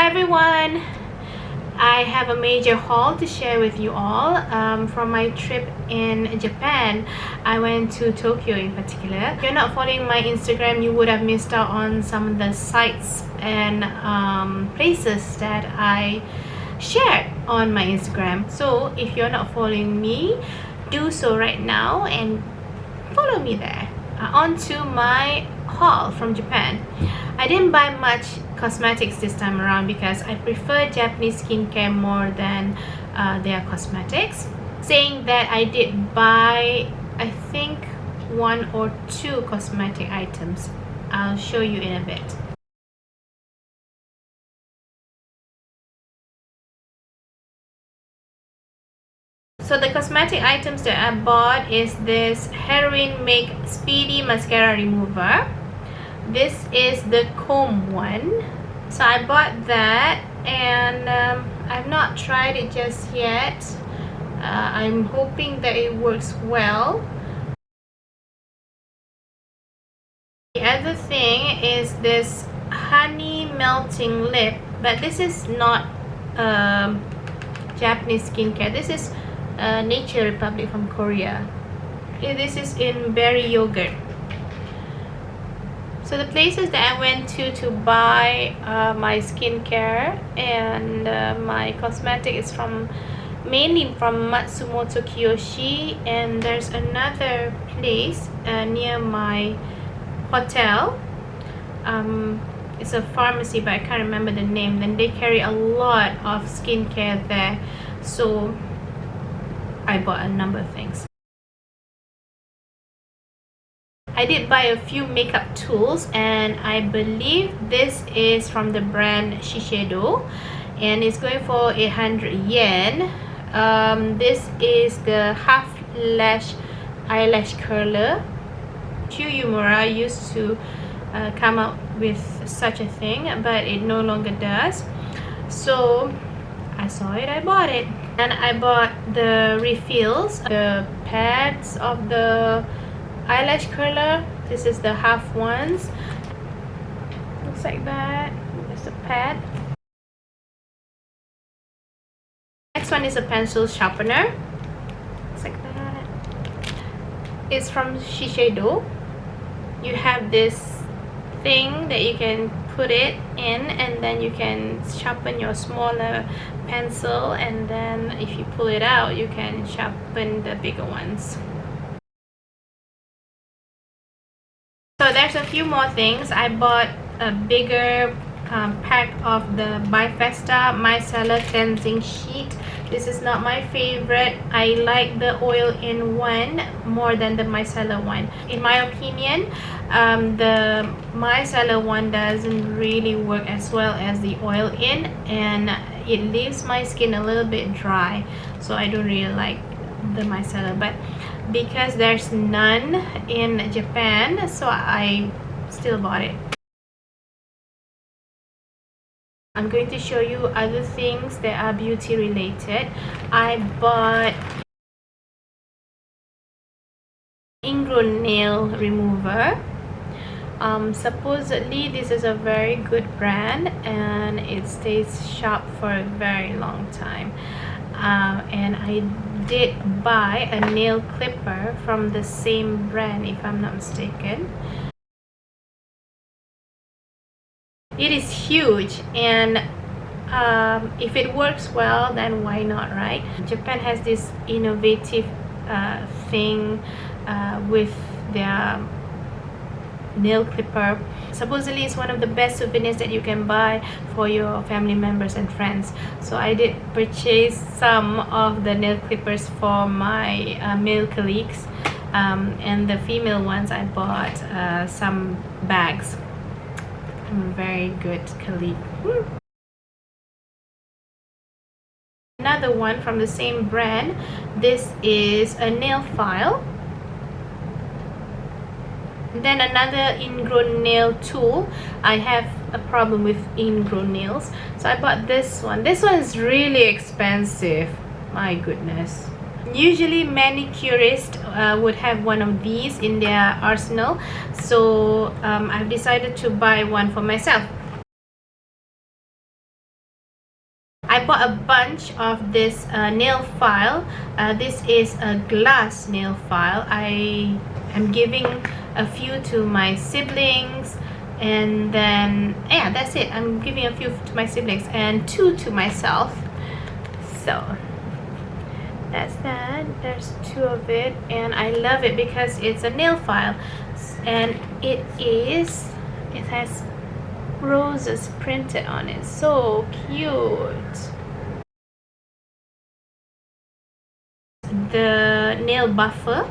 Hi everyone! I have a major haul to share with you all from my trip in Japan. I went to Tokyo in particular. If you're not following my Instagram, you would have missed out on some of the sites and places that I shared on my Instagram. So if you're not following me, do so right now and follow me there. On to my haul from Japan. I didn't buy much cosmetics this time around because I prefer Japanese skincare more than their cosmetics. Saying that, I did buy, I think, 1 or 2 cosmetic items. I'll show you in a bit. So the cosmetic items that I bought is this Heroin Make Speedy Mascara Remover. This is the comb one. So I bought that and I've not tried it just yet. I'm hoping that it works well. The other thing is this honey melting lip, but this is not Japanese skincare. This is Nature Republic from Korea. This is in berry yogurt. So the places that I went to buy my skincare and my cosmetic is mainly from Matsumoto Kiyoshi, and there's another place near my hotel. It's a pharmacy, but I can't remember the name. Then they carry a lot of skincare there, so I bought a number of things. I did buy a few makeup tools, and I believe this is from the brand Shiseido, and it's going for 100 yen. This is the half lash eyelash curler. Yumura used to come out with such a thing, but it no longer does. So I saw it, I bought it. And I bought the refills, the pads of the eyelash curler. This is the half ones. Looks like that. There's a pad. Next one is a pencil sharpener. Looks like that. It's from Shiseido. You have this thing that you can put it in, and then you can sharpen your smaller pencil, and then if you pull it out, you can sharpen the bigger ones. So there's a few more things. I bought a bigger pack of the Bifesta micellar cleansing sheet. This is not my favorite. I like the oil-in one more than the micellar one. In my opinion, the micellar one doesn't really work as well as the oil-in, and it leaves my skin a little bit dry, so I don't really like the micellar. But because there's none in Japan, so I still bought it. I'm going to show you other things that are beauty related. I bought ingrown nail remover. Supposedly this is a very good brand and it stays sharp for a very long time. And I did buy a nail clipper from the same brand, if I'm not mistaken. It is huge, and if it works well, then why not, right? Japan has this innovative thing with their nail clipper. Supposedly it's one of the best souvenirs that you can buy for your family members and friends. So I did purchase some of the nail clippers for my male colleagues, and the female ones I bought some bags. I'm a very good colleague. Another one from the same brand. This is a nail file. Then another ingrown nail tool. I have a problem with ingrown nails, so I bought this one. This one is really expensive. My goodness. Usually manicurists would have one of these in their arsenal, so I've decided to buy one for myself. I bought a bunch of this nail file. This is a glass nail file. I am giving a few to my siblings, and then yeah, that's it. I'm giving a few to my siblings and 2 to myself. So that's that. There's 2 of it, and I love it because it's a nail file, and it has roses printed on it. So cute. The nail buffer